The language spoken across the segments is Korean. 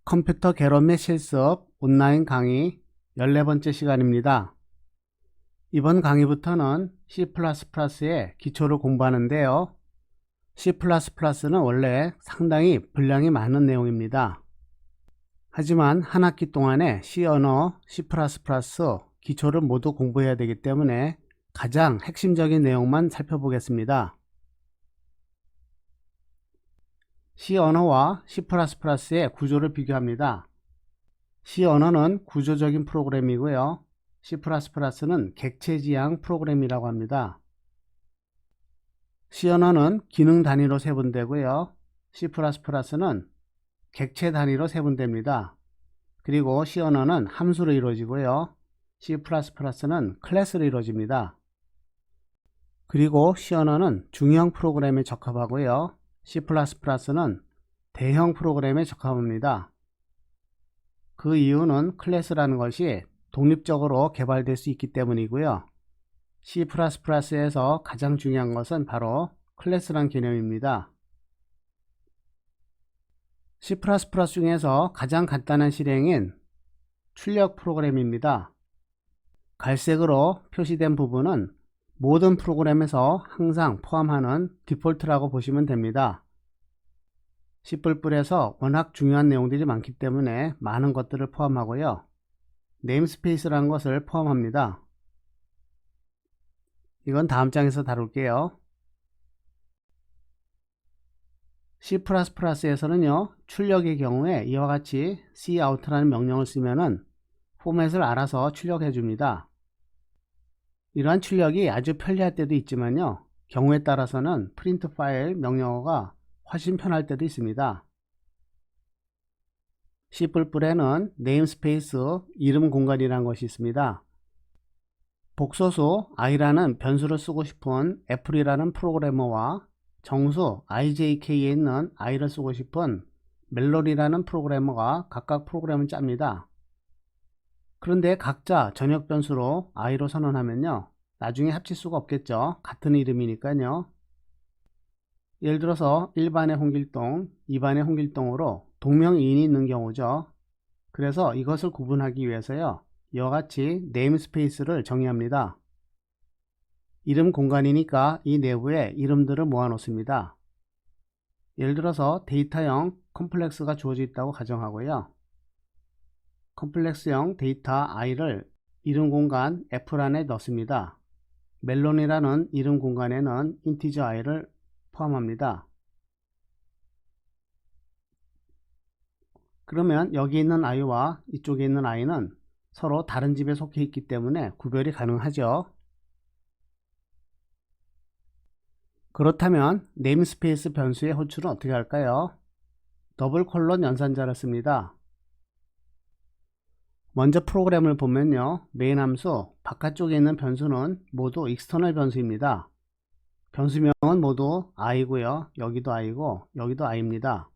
컴퓨터 개론 및 실습 온라인 강의 14번째 시간입니다. 이번 강의부터는 C++의 기초를 공부하는데요. C++는 원래 상당히 분량이 많은 내용입니다. 하지만 한 학기 동안에 C 언어, C++ 기초를 모두 공부해야 되기 때문에 가장 핵심적인 내용만 살펴보겠습니다. C 언어와 C++의 구조를 비교합니다. C 언어는 구조적인 프로그램이고요. C++는 객체지향 프로그램이라고 합니다. C 언어는 기능 단위로 세분되고요. C++는 객체 단위로 세분됩니다. 그리고 C 언어는 함수로 이루어지고요. C++는 클래스로 이루어집니다. 그리고 C 언어는 중형 프로그램에 적합하고요. C++는 대형 프로그램에 적합합니다. 그 이유는 클래스라는 것이 독립적으로 개발될 수 있기 때문이고요. C++에서 가장 중요한 것은 바로 클래스란 개념입니다. C++ 중에서 가장 간단한 실행인 출력 프로그램입니다. 갈색으로 표시된 부분은 모든 프로그램에서 항상 포함하는 디폴트라고 보시면 됩니다. C++에서 워낙 중요한 내용들이 많기 때문에 많은 것들을 포함하고요. 네임스페이스라는 것을 포함합니다. 이건 다음 장에서 다룰게요. C++에서는요, 출력의 경우에 이와 같이 cout라는 명령을 쓰면은 포맷을 알아서 출력해 줍니다. 이러한 출력이 아주 편리할 때도 있지만요, 경우에 따라서는 프린트 파일 명령어가 훨씬 편할 때도 있습니다. C++에는 네임스페이스 이름 공간이라는 것이 있습니다. 복소수 i라는 변수를 쓰고 싶은 애플이라는 프로그래머와 정수 ijk에 있는 i를 쓰고 싶은 멜론이라는 프로그래머가 각각 프로그램을 짭니다. 그런데 각자 전역 변수로 i로 선언하면요, 나중에 합칠 수가 없겠죠. 같은 이름이니까요. 예를 들어서 1반의 홍길동, 2반의 홍길동으로 동명이인이 있는 경우죠. 그래서 이것을 구분하기 위해서요, 이와 같이 네임스페이스를 정의합니다. 이름 공간이니까 이 내부에 이름들을 모아 놓습니다. 예를 들어서 데이터형 컴플렉스가 주어져 있다고 가정하고요. 컴플렉스형 데이터 i를 이름 공간 F 안에 넣습니다. 멜론이라는 이름 공간에는 인티저 i를 포함합니다. 그러면 여기 있는 i와 이쪽에 있는 i는 서로 다른 집에 속해 있기 때문에 구별이 가능하죠. 그렇다면 네임스페이스 변수의 호출은 어떻게 할까요? 더블 콜론 연산자를 씁니다. 먼저 프로그램을 보면요, 메인 함수 바깥쪽에 있는 변수는 모두 익스터널 변수입니다. 변수명은 모두 i고요, 여기도 i고 여기도 i입니다.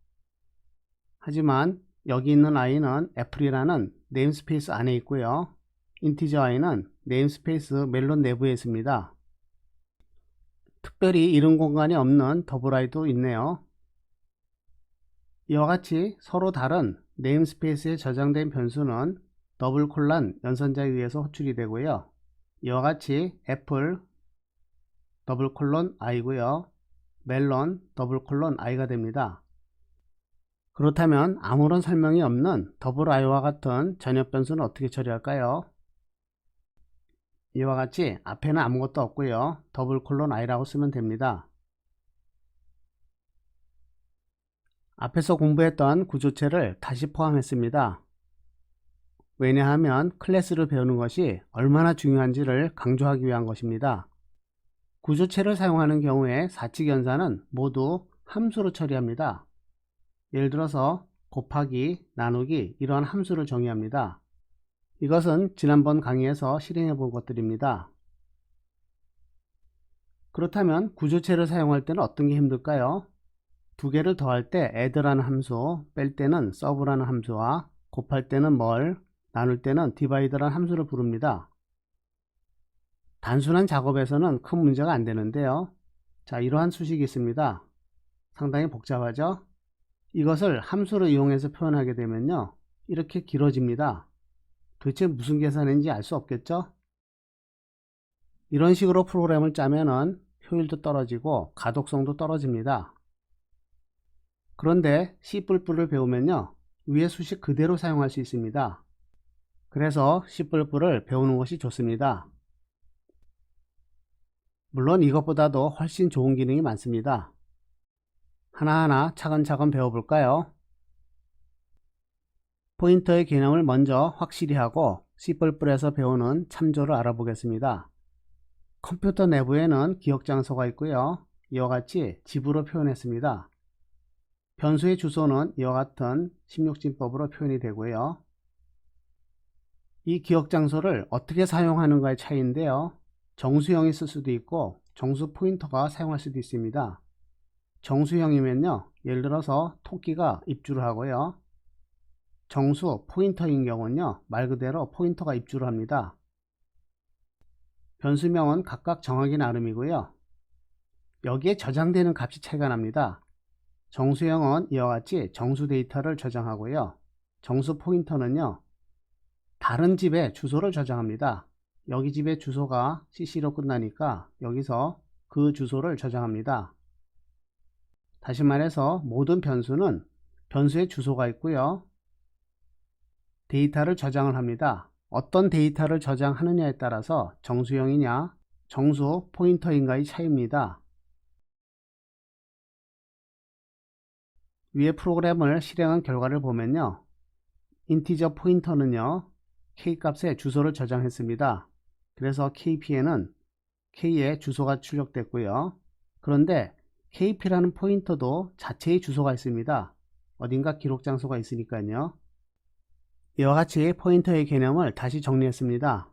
하지만 여기 있는 i는 애플이라는 네임스페이스 안에 있고요, 인티저 i는 네임스페이스 멜론 내부에 있습니다. 특별히 이름 공간이 없는 더블 i도 있네요. 이와 같이 서로 다른 네임스페이스에 저장된 변수는 더블 콜론 연산자에 의해서 호출이 되고요. 이와 같이 애플 더블 콜론 i고요. 멜론 더블 콜론 i가 됩니다. 그렇다면 아무런 설명이 없는 더블 i와 같은 전역 변수는 어떻게 처리할까요? 이와 같이 앞에는 아무것도 없고요, 더블 콜론 i라고 쓰면 됩니다. 앞에서 공부했던 구조체를 다시 포함했습니다. 왜냐하면 클래스를 배우는 것이 얼마나 중요한지를 강조하기 위한 것입니다. 구조체를 사용하는 경우에 사칙 연산은 모두 함수로 처리합니다. 예를 들어서 곱하기, 나누기 이러한 함수를 정의합니다. 이것은 지난번 강의에서 실행해 본 것들입니다. 그렇다면 구조체를 사용할 때는 어떤 게 힘들까요? 두 개를 더할 때 add라는 함수, 뺄 때는 sub라는 함수와 곱할 때는 mul, 나눌 때는 divide라는 함수를 부릅니다. 단순한 작업에서는 큰 문제가 안 되는데요. 자, 이러한 수식이 있습니다. 상당히 복잡하죠? 이것을 함수를 이용해서 표현하게 되면요, 이렇게 길어집니다. 도대체 무슨 계산인지 알 수 없겠죠? 이런 식으로 프로그램을 짜면은 효율도 떨어지고 가독성도 떨어집니다. 그런데 C++을 배우면요, 위의 수식 그대로 사용할 수 있습니다. 그래서 C++을 배우는 것이 좋습니다. 물론 이것보다도 훨씬 좋은 기능이 많습니다. 하나하나 차근차근 배워볼까요? 포인터의 개념을 먼저 확실히 하고 C++에서 배우는 참조를 알아보겠습니다. 컴퓨터 내부에는 기억 장소가 있고요. 이와 같이 집으로 표현했습니다. 변수의 주소는 이와 같은 16진법으로 표현이 되고요. 이 기억 장소를 어떻게 사용하는가의 차이인데요. 정수형이 쓸 수도 있고 정수 포인터가 사용할 수도 있습니다. 정수형이면요, 예를 들어서 토끼가 입주를 하고요. 정수 포인터인 경우는요, 말 그대로 포인터가 입주를 합니다. 변수명은 각각 정하기 나름이고요. 여기에 저장되는 값이 차이가 납니다. 정수형은 이와 같이 정수 데이터를 저장하고요. 정수 포인터는요, 다른 집의 주소를 저장합니다. 여기 집의 주소가 cc로 끝나니까 여기서 그 주소를 저장합니다. 다시 말해서 모든 변수는 변수의 주소가 있고요. 데이터를 저장을 합니다. 어떤 데이터를 저장하느냐에 따라서 정수형이냐 정수 포인터인가의 차이입니다. 위에 프로그램을 실행한 결과를 보면요, 인티저 포인터는요, K값의 주소를 저장했습니다. 그래서 KP에는 K의 주소가 출력됐고요. 그런데 KP라는 포인터도 자체의 주소가 있습니다. 어딘가 기록 장소가 있으니까요. 이와 같이 포인터의 개념을 다시 정리했습니다.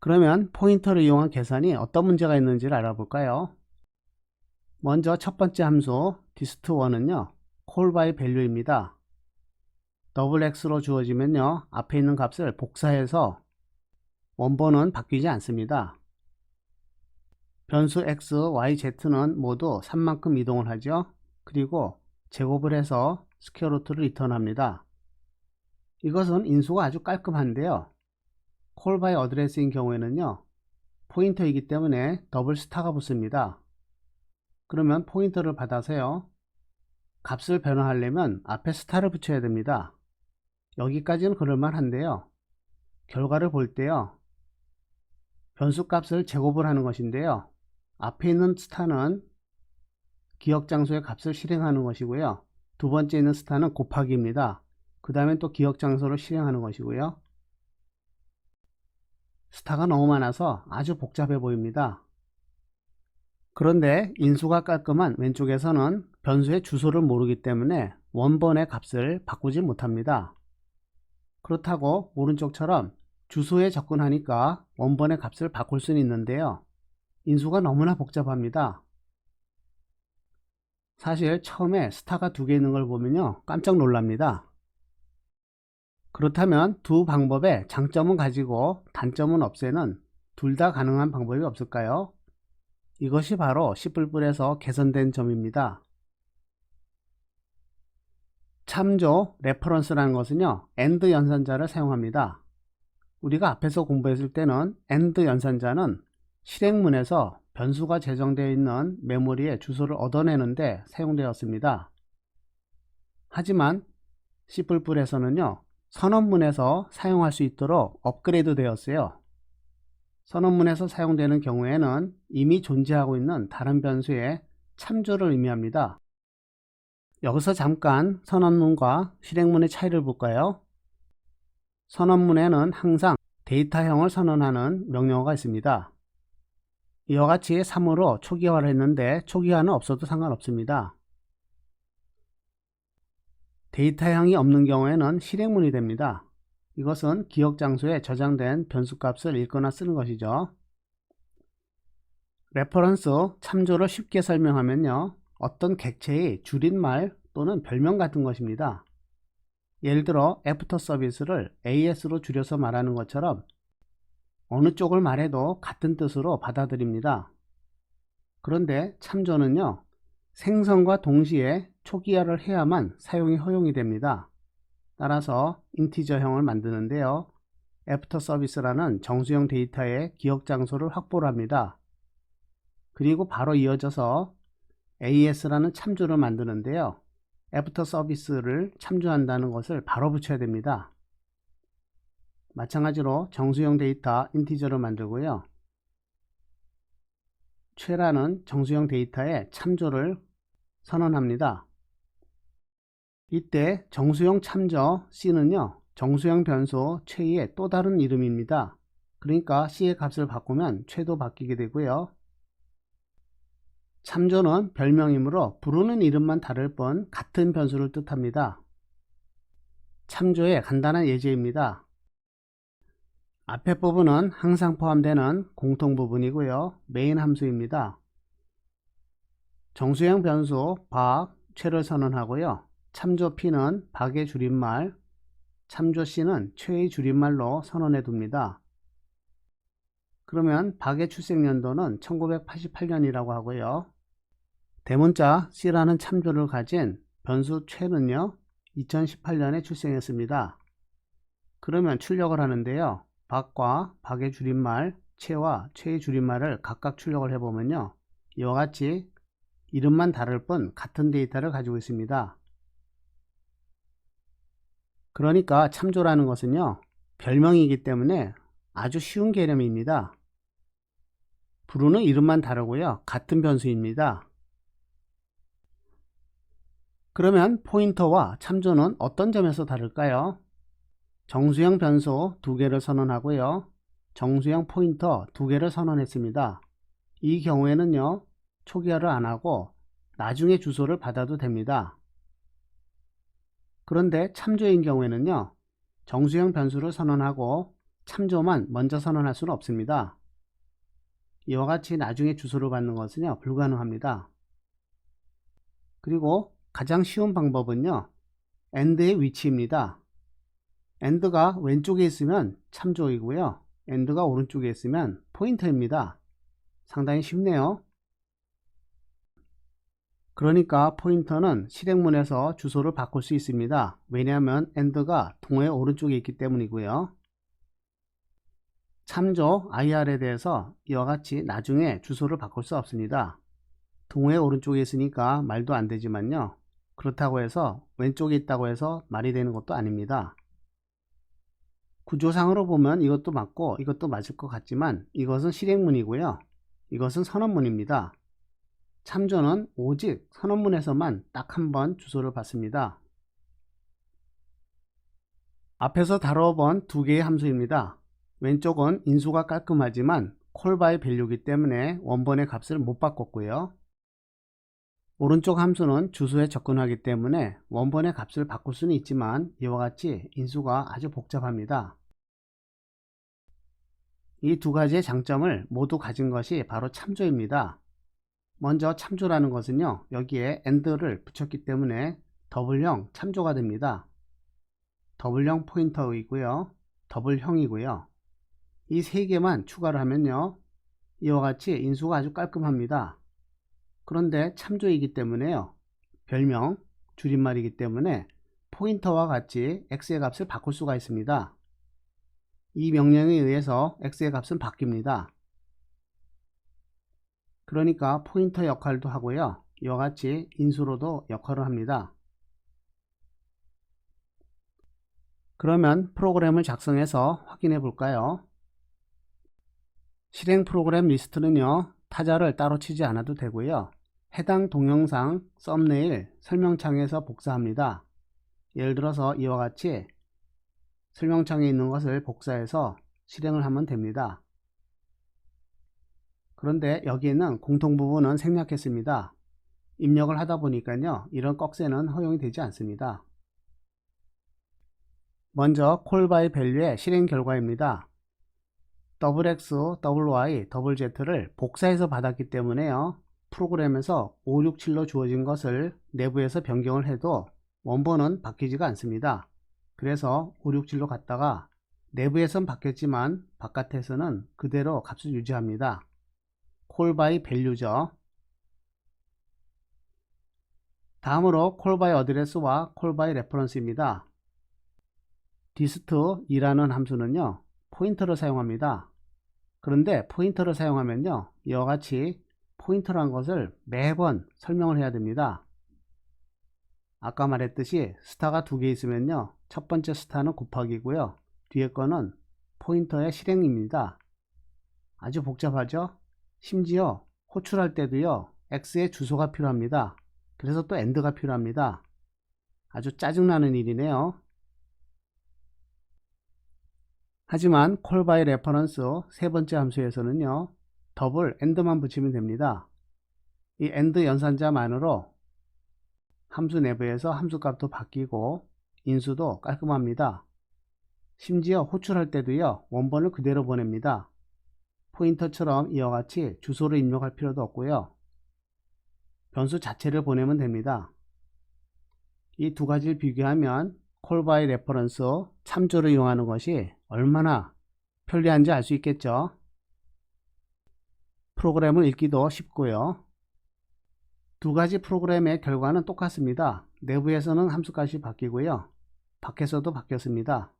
그러면 포인터를 이용한 계산이 어떤 문제가 있는지를 알아볼까요? 먼저 첫 번째 함수 dist1은요, call by value입니다. 더블 x로 주어지면요, 앞에 있는 값을 복사해서 원본은 바뀌지 않습니다. 변수 x, y, z는 모두 3만큼 이동을 하죠. 그리고 제곱을 해서 스퀘어루트를 리턴합니다. 이것은 인수가 아주 깔끔한데요. call by address인 경우에는요, 포인터이기 때문에 더블 스타가 붙습니다. 그러면 포인터를 받아서요, 값을 변화하려면 앞에 스타를 붙여야 됩니다. 여기까지는 그럴만한데요. 결과를 볼 때요, 변수 값을 제곱을 하는 것인데요, 앞에 있는 스타는 기억 장소의 값을 실행하는 것이고요. 두 번째 있는 스타는 곱하기입니다. 그 다음에 또 기억 장소를 실행하는 것이고요. 스타가 너무 많아서 아주 복잡해 보입니다. 그런데 인수가 깔끔한 왼쪽에서는 변수의 주소를 모르기 때문에 원본의 값을 바꾸지 못합니다. 그렇다고 오른쪽처럼 주소에 접근하니까 원본의 값을 바꿀 수는 있는데요. 인수가 너무나 복잡합니다. 사실 처음에 스타가 두 개 있는 걸 보면요, 깜짝 놀랍니다. 그렇다면 두 방법의 장점은 가지고 단점은 없애는 둘 다 가능한 방법이 없을까요? 이것이 바로 C++에서 개선된 점입니다. 참조, 레퍼런스라는 것은요, AND 연산자를 사용합니다. 우리가 앞에서 공부했을 때는 AND 연산자는 실행문에서 변수가 제정되어 있는 메모리의 주소를 얻어내는데 사용되었습니다. 하지만 C++에서는요, 선언문에서 사용할 수 있도록 업그레이드 되었어요. 선언문에서 사용되는 경우에는 이미 존재하고 있는 다른 변수의 참조를 의미합니다. 여기서 잠깐 선언문과 실행문의 차이를 볼까요? 선언문에는 항상 데이터형을 선언하는 명령어가 있습니다. 이와 같이 3으로 초기화를 했는데 초기화는 없어도 상관없습니다. 데이터형이 없는 경우에는 실행문이 됩니다. 이것은 기억 장소에 저장된 변수값을 읽거나 쓰는 것이죠. 레퍼런스, 참조를 쉽게 설명하면요, 어떤 객체의 줄임말 또는 별명 같은 것입니다. 예를 들어 애프터 서비스를 AS로 줄여서 말하는 것처럼 어느 쪽을 말해도 같은 뜻으로 받아들입니다. 그런데 참조는요, 생성과 동시에 초기화를 해야만 사용이 허용이 됩니다. 따라서 인티저형을 만드는데요. 애프터 서비스라는 정수형 데이터의 기억 장소를 확보를 합니다. 그리고 바로 이어져서 AS라는 참조를 만드는데요. 애프터 서비스를 참조한다는 것을 바로 붙여야 됩니다. 마찬가지로 정수형 데이터 인티저를 만들고요. 최라는 정수형 데이터의 참조를 선언합니다. 이때 정수형 참조 C는요, 정수형 변수 최의 또 다른 이름입니다. 그러니까 C의 값을 바꾸면 최도 바뀌게 되고요. 참조는 별명이므로 부르는 이름만 다를 뿐 같은 변수를 뜻합니다. 참조의 간단한 예제입니다. 앞에 부분은 항상 포함되는 공통 부분이고요. 메인 함수입니다. 정수형 변수 박, 최를 선언하고요. 참조 P는 박의 줄임말, 참조 C는 최의 줄임말로 선언해 둡니다. 그러면 박의 출생연도는 1988년이라고 하고요. 대문자 C라는 참조를 가진 변수 최는요, 2018년에 출생했습니다. 그러면 출력을 하는데요. 박과 박의 줄임말 최와 최의 줄임말을 각각 출력을 해보면요. 이와 같이 이름만 다를 뿐 같은 데이터를 가지고 있습니다. 그러니까 참조라는 것은요, 별명이기 때문에 아주 쉬운 개념입니다. 부르는 이름만 다르고요. 같은 변수입니다. 그러면 포인터와 참조는 어떤 점에서 다를까요? 정수형 변수 2개를 선언하고요. 정수형 포인터 2개를 선언했습니다. 이 경우에는요, 초기화를 안하고 나중에 주소를 받아도 됩니다. 그런데 참조인 경우에는요, 정수형 변수를 선언하고 참조만 먼저 선언할 수는 없습니다. 이와 같이 나중에 주소를 받는 것은요, 불가능합니다. 그리고 가장 쉬운 방법은요, AND의 위치입니다. AND가 왼쪽에 있으면 참조이고요, AND가 오른쪽에 있으면 포인터입니다. 상당히 쉽네요. 그러니까 포인터는 실행문에서 주소를 바꿀 수 있습니다. 왜냐하면 AND가 동호의 오른쪽에 있기 때문이고요. 참조 IR에 대해서 이와 같이 나중에 주소를 바꿀 수 없습니다. 동호의 오른쪽에 있으니까 말도 안 되지만요. 그렇다고 해서 왼쪽에 있다고 해서 말이 되는 것도 아닙니다. 구조상으로 보면 이것도 맞고 이것도 맞을 것 같지만 이것은 실행문이고요. 이것은 선언문입니다. 참조는 오직 선언문에서만 딱 한 번 주소를 받습니다. 앞에서 다뤄본 2개의 함수입니다. 왼쪽은 인수가 깔끔하지만 call by value이기 때문에 원본의 값을 못 바꿨고요. 오른쪽 함수는 주소에 접근하기 때문에 원본의 값을 바꿀 수는 있지만 이와 같이 인수가 아주 복잡합니다. 이 2가지의 장점을 모두 가진 것이 바로 참조입니다. 먼저 참조라는 것은요, 여기에 AND를 붙였기 때문에 더블형 참조가 됩니다. 더블형 포인터이고요, 더블형이고요. 이 3개만 추가를 하면요, 이와 같이 인수가 아주 깔끔합니다. 그런데 참조이기 때문에요, 별명, 줄임말이기 때문에 포인터와 같이 x의 값을 바꿀 수가 있습니다. 이 명령에 의해서 x의 값은 바뀝니다. 그러니까 포인터 역할도 하고요, 이와 같이 인수로도 역할을 합니다. 그러면 프로그램을 작성해서 확인해 볼까요? 실행 프로그램 리스트는요, 타자를 따로 치지 않아도 되고요, 해당 동영상 썸네일 설명창에서 복사합니다. 예를 들어서 이와 같이 설명창에 있는 것을 복사해서 실행을 하면 됩니다. 그런데 여기에는 공통 부분은 생략했습니다. 입력을 하다 보니까요, 이런 꺽쇠는 허용이 되지 않습니다. 먼저 call by value의 실행 결과입니다. XX, WY, WZ를 복사해서 받았기 때문에요, 프로그램에서 567로 주어진 것을 내부에서 변경을 해도 원본은 바뀌지가 않습니다. 그래서 567로 갔다가 내부에선 바뀌었지만 바깥에서는 그대로 값을 유지합니다. call by value죠. 다음으로 call by address와 call by reference입니다. dist2라는 함수는요, 포인터를 사용합니다. 그런데 포인터를 사용하면요, 이와 같이 포인터란 것을 매번 설명을 해야 됩니다. 아까 말했듯이 스타가 두 개 있으면요, 첫 번째 스타는 곱하기고요, 뒤에 거는 포인터의 실행입니다. 아주 복잡하죠? 심지어 호출할 때도요, x의 주소가 필요합니다. 그래서 또 AND가 필요합니다. 아주 짜증나는 일이네요. 하지만 call by reference 세 번째 함수에서는요, 더블 AND만 붙이면 됩니다. 이 AND 연산자만으로 함수 내부에서 함수값도 바뀌고 인수도 깔끔합니다. 심지어 호출할 때도요, 원본을 그대로 보냅니다. 포인터처럼 이와 같이 주소를 입력할 필요도 없고요, 변수 자체를 보내면 됩니다. 이 두 가지를 비교하면 call by reference 참조를 이용하는 것이 얼마나 편리한지 알 수 있겠죠. 프로그램을 읽기도 쉽고요. 두 가지 프로그램의 결과는 똑같습니다. 내부에서는 함수값이 바뀌고요, 밖에서도 바뀌었습니다.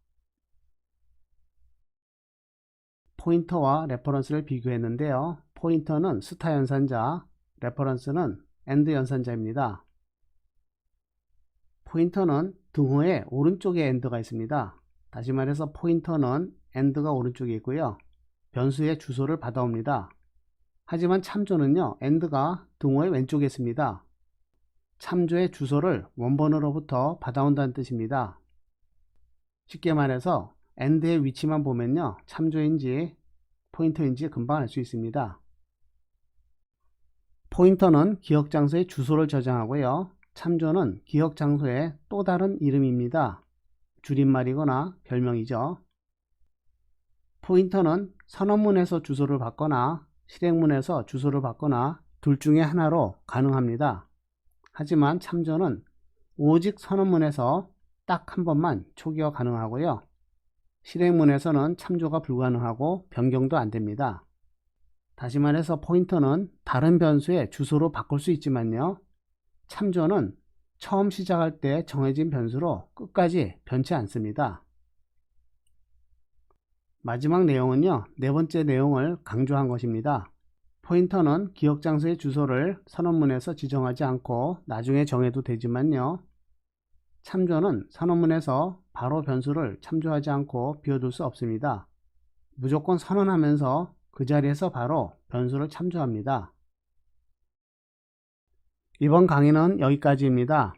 포인터와 레퍼런스를 비교했는데요, 포인터는 스타 연산자, 레퍼런스는 AND 연산자입니다. 포인터는 등호의 오른쪽에 AND가 있습니다. 다시 말해서 포인터는 AND가 오른쪽에 있고요, 변수의 주소를 받아옵니다. 하지만 참조는요, AND가 등호의 왼쪽에 있습니다. 참조의 주소를 원본으로부터 받아온다는 뜻입니다. 쉽게 말해서 AND의 위치만 보면요, 참조인지 포인터인지 금방 알 수 있습니다. 포인터는 기억 장소의 주소를 저장하고요, 참조는 기억 장소의 또 다른 이름입니다. 줄임말이거나 별명이죠. 포인터는 선언문에서 주소를 받거나 실행문에서 주소를 받거나 둘 중에 하나로 가능합니다. 하지만 참조는 오직 선언문에서 딱 한 번만 초기화 가능하고요, 실행문에서는 참조가 불가능하고 변경도 안 됩니다. 다시 말해서 포인터는 다른 변수의 주소로 바꿀 수 있지만요, 참조는 처음 시작할 때 정해진 변수로 끝까지 변치 않습니다. 마지막 내용은요, 네 번째 내용을 강조한 것입니다. 포인터는 기억 장소의 주소를 선언문에서 지정하지 않고 나중에 정해도 되지만요, 참조는 선언문에서 바로 변수를 참조하지 않고 비워둘 수 없습니다. 무조건 선언하면서 그 자리에서 바로 변수를 참조합니다. 이번 강의는 여기까지입니다.